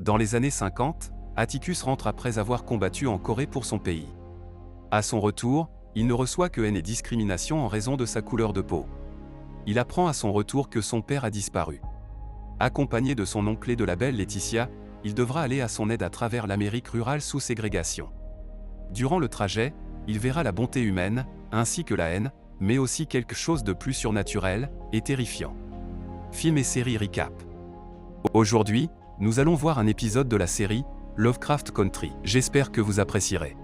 Dans les années 50, Atticus rentre après avoir combattu en Corée pour son pays. À son retour, il ne reçoit que haine et discrimination en raison de sa couleur de peau. Il apprend à son retour que son père a disparu. Accompagné de son oncle et de la belle Laetitia, il devra aller à son aide à travers l'Amérique rurale sous ségrégation. Durant le trajet, il verra la bonté humaine, ainsi que la haine, mais aussi quelque chose de plus surnaturel et terrifiant. Film et série recap. Aujourd'hui, nous allons voir un épisode de la série Lovecraft Country. J'espère que vous apprécierez.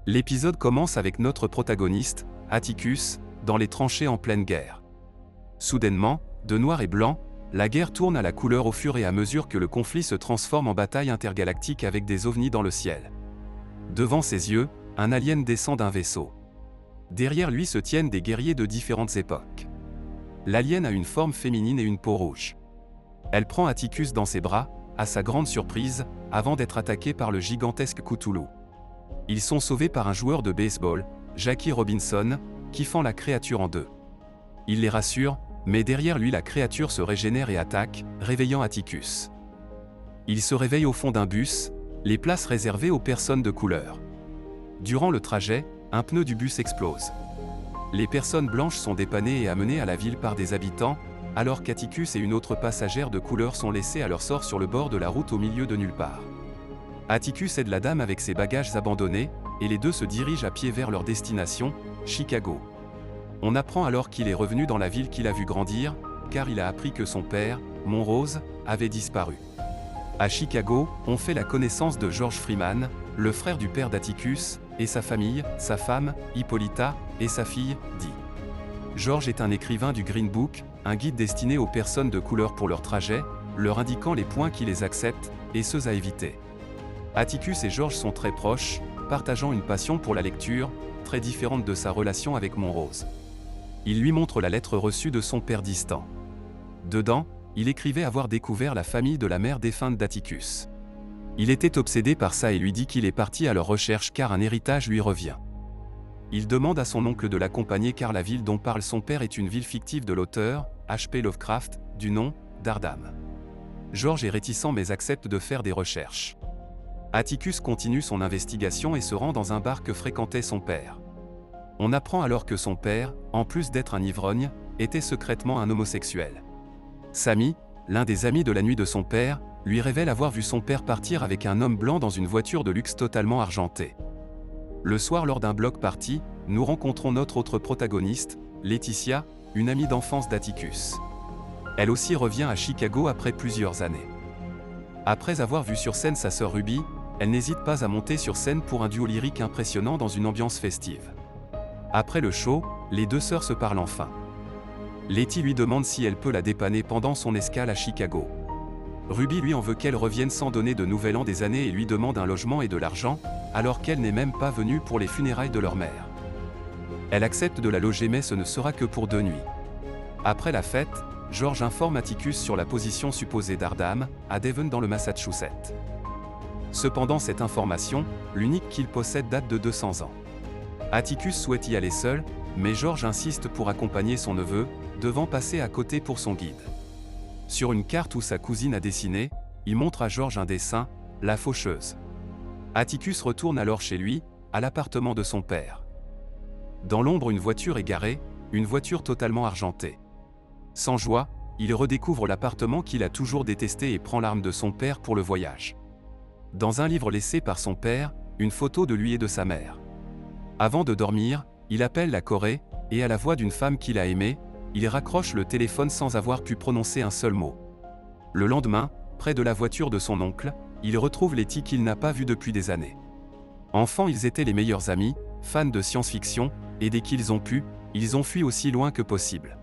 L'épisode commence avec notre protagoniste, Atticus, dans les tranchées en pleine guerre. Soudainement, de noir et blanc, la guerre tourne à la couleur au fur et à mesure que le conflit se transforme en bataille intergalactique avec des ovnis dans le ciel. Devant ses yeux, un alien descend d'un vaisseau. Derrière lui se tiennent des guerriers de différentes époques. L'alien a une forme féminine et une peau rouge. Elle prend Atticus dans ses bras, à sa grande surprise, avant d'être attaquée par le gigantesque Cthulhu. Ils sont sauvés par un joueur de baseball, Jackie Robinson, qui fend la créature en deux. Il les rassure, mais derrière lui la créature se régénère et attaque, réveillant Atticus. Il se réveille au fond d'un bus, les places réservées aux personnes de couleur. Durant le trajet, un pneu du bus explose. Les personnes blanches sont dépannées et amenées à la ville par des habitants, alors qu'Atticus et une autre passagère de couleur sont laissés à leur sort sur le bord de la route au milieu de nulle part. Atticus aide la dame avec ses bagages abandonnés, et les deux se dirigent à pied vers leur destination, Chicago. On apprend alors qu'il est revenu dans la ville qu'il a vu grandir, car il a appris que son père, Monrose, avait disparu. À Chicago, on fait la connaissance de George Freeman, le frère du père d'Atticus, et sa famille, sa femme, Hippolyta, et sa fille, Dee. George est un écrivain du Green Book, un guide destiné aux personnes de couleur pour leur trajet, leur indiquant les points qui les acceptent, et ceux à éviter. Atticus et George sont très proches, partageant une passion pour la lecture, très différente de sa relation avec Monrose. Il lui montre la lettre reçue de son père distant. Dedans, il écrivait avoir découvert la famille de la mère défunte d'Atticus. Il était obsédé par ça et lui dit qu'il est parti à leur recherche car un héritage lui revient. Il demande à son oncle de l'accompagner car la ville dont parle son père est une ville fictive de l'auteur, H.P. Lovecraft, du nom d'Ardham. George est réticent mais accepte de faire des recherches. Atticus continue son investigation et se rend dans un bar que fréquentait son père. On apprend alors que son père, en plus d'être un ivrogne, était secrètement un homosexuel. Sammy, l'un des amis de la nuit de son père, lui révèle avoir vu son père partir avec un homme blanc dans une voiture de luxe totalement argentée. Le soir lors d'un bloc party, nous rencontrons notre autre protagoniste, Laetitia, une amie d'enfance d'Atticus. Elle aussi revient à Chicago après plusieurs années. Après avoir vu sur scène sa sœur Ruby, elle n'hésite pas à monter sur scène pour un duo lyrique impressionnant dans une ambiance festive. Après le show, les deux sœurs se parlent enfin. Letty lui demande si elle peut la dépanner pendant son escale à Chicago. Ruby lui en veut qu'elle revienne sans donner de nouvel an des années et lui demande un logement et de l'argent, alors qu'elle n'est même pas venue pour les funérailles de leur mère. Elle accepte de la loger mais ce ne sera que pour 2 nuits. Après la fête, George informe Atticus sur la position supposée d'Ardham, à Devon dans le Massachusetts. Cependant cette information, l'unique qu'il possède date de 200 ans. Atticus souhaite y aller seul, mais George insiste pour accompagner son neveu, devant passer à côté pour son guide. Sur une carte où sa cousine a dessiné, il montre à George un dessin, la faucheuse. Atticus retourne alors chez lui, à l'appartement de son père. Dans l'ombre une voiture est garée, une voiture totalement argentée. Sans joie, il redécouvre l'appartement qu'il a toujours détesté et prend l'arme de son père pour le voyage. Dans un livre laissé par son père, une photo de lui et de sa mère. Avant de dormir, il appelle la Corée, et à la voix d'une femme qu'il a aimée, il raccroche le téléphone sans avoir pu prononcer un seul mot. Le lendemain, près de la voiture de son oncle, il retrouve Letty qu'il n'a pas vue depuis des années. Enfants, ils étaient les meilleurs amis, fans de science-fiction, et dès qu'ils ont pu, ils ont fui aussi loin que possible.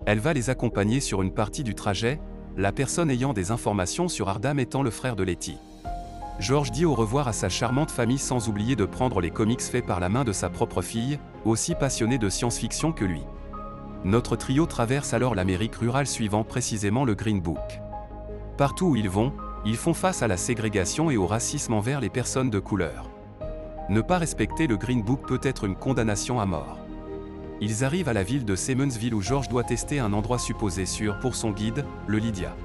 Elle va les accompagner sur une partie du trajet, la personne ayant des informations sur Ardham étant le frère de Letty. George dit au revoir à sa charmante famille sans oublier de prendre les comics faits par la main de sa propre fille, aussi passionnée de science-fiction que lui. Notre trio traverse alors l'Amérique rurale suivant précisément le Green Book. Partout où ils vont, ils font face à la ségrégation et au racisme envers les personnes de couleur. Ne pas respecter le Green Book peut être une condamnation à mort. Ils arrivent à la ville de Simmonsville où George doit tester un endroit supposé sûr pour son guide, le Lydia.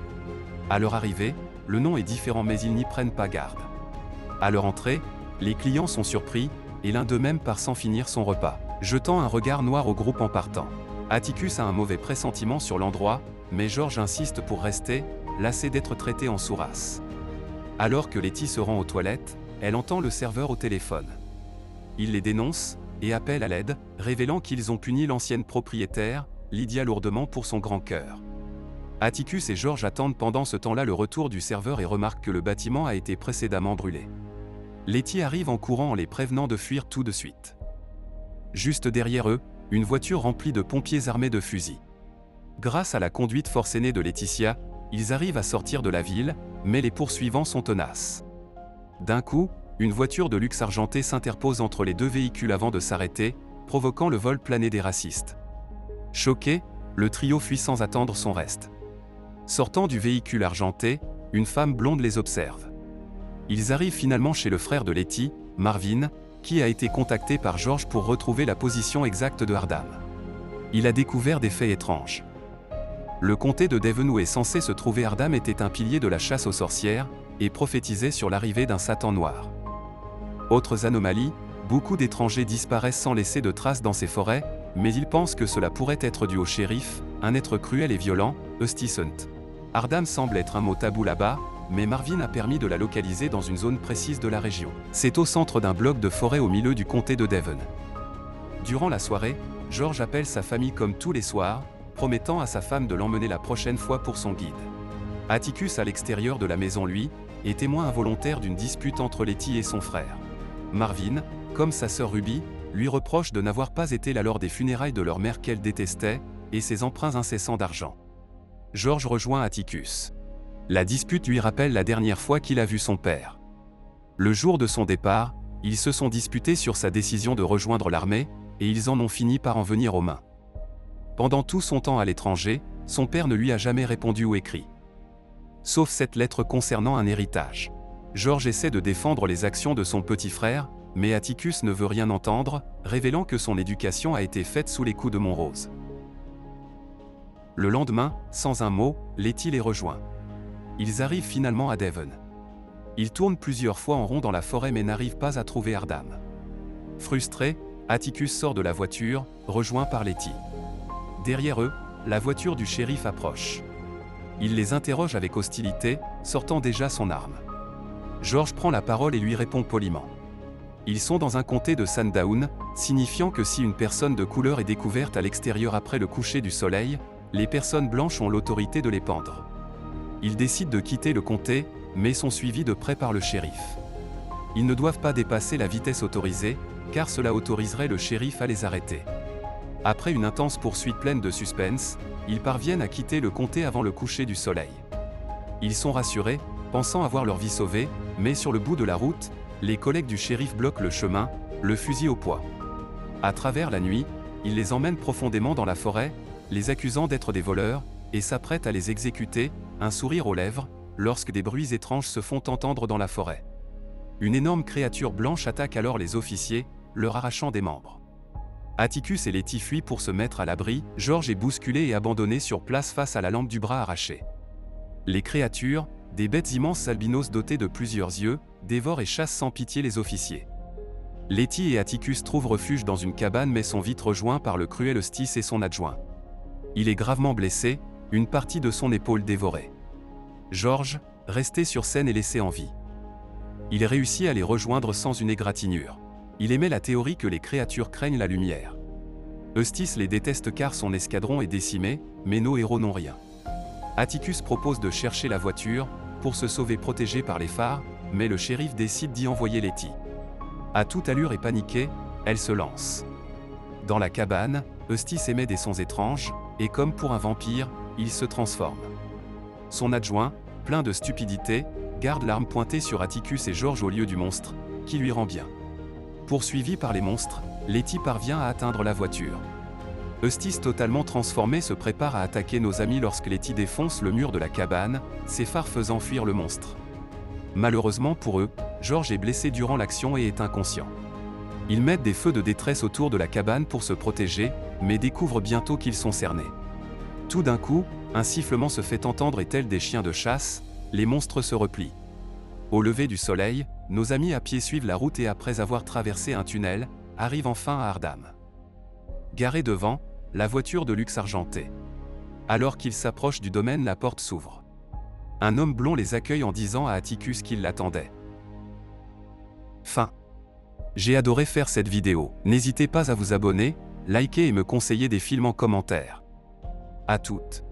À leur arrivée, le nom est différent mais ils n'y prennent pas garde. À leur entrée, les clients sont surpris, et l'un d'eux-mêmes part sans finir son repas, jetant un regard noir au groupe en partant. Atticus a un mauvais pressentiment sur l'endroit, mais George insiste pour rester, lassé d'être traité en sourasse. Alors que Letty se rend aux toilettes, elle entend le serveur au téléphone. Il les dénonce, et appelle à l'aide, révélant qu'ils ont puni l'ancienne propriétaire, Lydia lourdement pour son grand cœur. Atticus et George attendent pendant ce temps-là le retour du serveur et remarquent que le bâtiment a été précédemment brûlé. Letty arrive en courant en les prévenant de fuir tout de suite. Juste derrière eux, une voiture remplie de pompiers armés de fusils. Grâce à la conduite forcenée de Laetitia, ils arrivent à sortir de la ville, mais les poursuivants sont tenaces. D'un coup, une voiture de luxe argentée s'interpose entre les deux véhicules avant de s'arrêter, provoquant le vol plané des racistes. Choqué, le trio fuit sans attendre son reste. Sortant du véhicule argenté, une femme blonde les observe. Ils arrivent finalement chez le frère de Letty, Marvin, qui a été contacté par George pour retrouver la position exacte de Hardham. Il a découvert des faits étranges. Le comté de Devon où est censé se trouver Hardham était un pilier de la chasse aux sorcières, et prophétisait sur l'arrivée d'un Satan noir. Autres anomalies, beaucoup d'étrangers disparaissent sans laisser de traces dans ces forêts, mais ils pensent que cela pourrait être dû au shérif, un être cruel et violent, Eustace Hunt. Hardham semble être un mot tabou là-bas, mais Marvin a permis de la localiser dans une zone précise de la région. C'est au centre d'un bloc de forêt au milieu du comté de Devon. Durant la soirée, George appelle sa famille comme tous les soirs, promettant à sa femme de l'emmener la prochaine fois pour son guide. Atticus à l'extérieur de la maison lui, est témoin involontaire d'une dispute entre Letty et son frère. Marvin, comme sa sœur Ruby, lui reproche de n'avoir pas été là lors des funérailles de leur mère qu'elle détestait, et ses emprunts incessants d'argent. George rejoint Atticus. La dispute lui rappelle la dernière fois qu'il a vu son père. Le jour de son départ, ils se sont disputés sur sa décision de rejoindre l'armée, et ils en ont fini par en venir aux mains. Pendant tout son temps à l'étranger, son père ne lui a jamais répondu ou écrit. Sauf cette lettre concernant un héritage. George essaie de défendre les actions de son petit frère, mais Atticus ne veut rien entendre, révélant que son éducation a été faite sous les coups de Montrose. Le lendemain, sans un mot, Letty les rejoint. Ils arrivent finalement à Devon. Ils tournent plusieurs fois en rond dans la forêt mais n'arrivent pas à trouver Hardham. Frustré, Atticus sort de la voiture, rejoint par Letty. Derrière eux, la voiture du shérif approche. Il les interroge avec hostilité, sortant déjà son arme. George prend la parole et lui répond poliment. Ils sont dans un comté de Sandown, signifiant que si une personne de couleur est découverte à l'extérieur après le coucher du soleil, les personnes blanches ont l'autorité de les pendre. Ils décident de quitter le comté, mais sont suivis de près par le shérif. Ils ne doivent pas dépasser la vitesse autorisée, car cela autoriserait le shérif à les arrêter. Après une intense poursuite pleine de suspense, ils parviennent à quitter le comté avant le coucher du soleil. Ils sont rassurés, pensant avoir leur vie sauvée, mais sur le bout de la route, les collègues du shérif bloquent le chemin, le fusil au poing. À travers la nuit, ils les emmènent profondément dans la forêt, les accusant d'être des voleurs, et s'apprêtent à les exécuter, un sourire aux lèvres, lorsque des bruits étranges se font entendre dans la forêt. Une énorme créature blanche attaque alors les officiers, leur arrachant des membres. Atticus et Letty fuient pour se mettre à l'abri, George est bousculé et abandonné sur place face à la lampe du bras arraché. Les créatures, des bêtes immenses albinos dotées de plusieurs yeux, dévorent et chassent sans pitié les officiers. Letty et Atticus trouvent refuge dans une cabane mais sont vite rejoints par le cruel Eustace et son adjoint. Il est gravement blessé, une partie de son épaule dévorée. George, resté sur scène et laissé en vie. Il réussit à les rejoindre sans une égratignure. Il émet la théorie que les créatures craignent la lumière. Eustace les déteste car son escadron est décimé, mais nos héros n'ont rien. Atticus propose de chercher la voiture, pour se sauver protégé par les phares, mais le shérif décide d'y envoyer Letty. À toute allure et paniquée, elle se lance. Dans la cabane, Eustace émet des sons étranges, et comme pour un vampire, il se transforme. Son adjoint, plein de stupidité, garde l'arme pointée sur Atticus et George au lieu du monstre, qui lui rend bien. Poursuivi par les monstres, Letty parvient à atteindre la voiture. Eustace totalement transformé se prépare à attaquer nos amis lorsque Letty défonce le mur de la cabane, ses phares faisant fuir le monstre. Malheureusement pour eux, George est blessé durant l'action et est inconscient. Ils mettent des feux de détresse autour de la cabane pour se protéger, mais découvrent bientôt qu'ils sont cernés. Tout d'un coup, un sifflement se fait entendre et tels des chiens de chasse, les monstres se replient. Au lever du soleil, nos amis à pied suivent la route et après avoir traversé un tunnel, arrivent enfin à Ardham. Garée devant, la voiture de luxe argentée. Alors qu'ils s'approchent du domaine, la porte s'ouvre. Un homme blond les accueille en disant à Atticus qu'il l'attendait. Fin. J'ai adoré faire cette vidéo. N'hésitez pas à vous abonner, liker et me conseiller des films en commentaire. À toutes.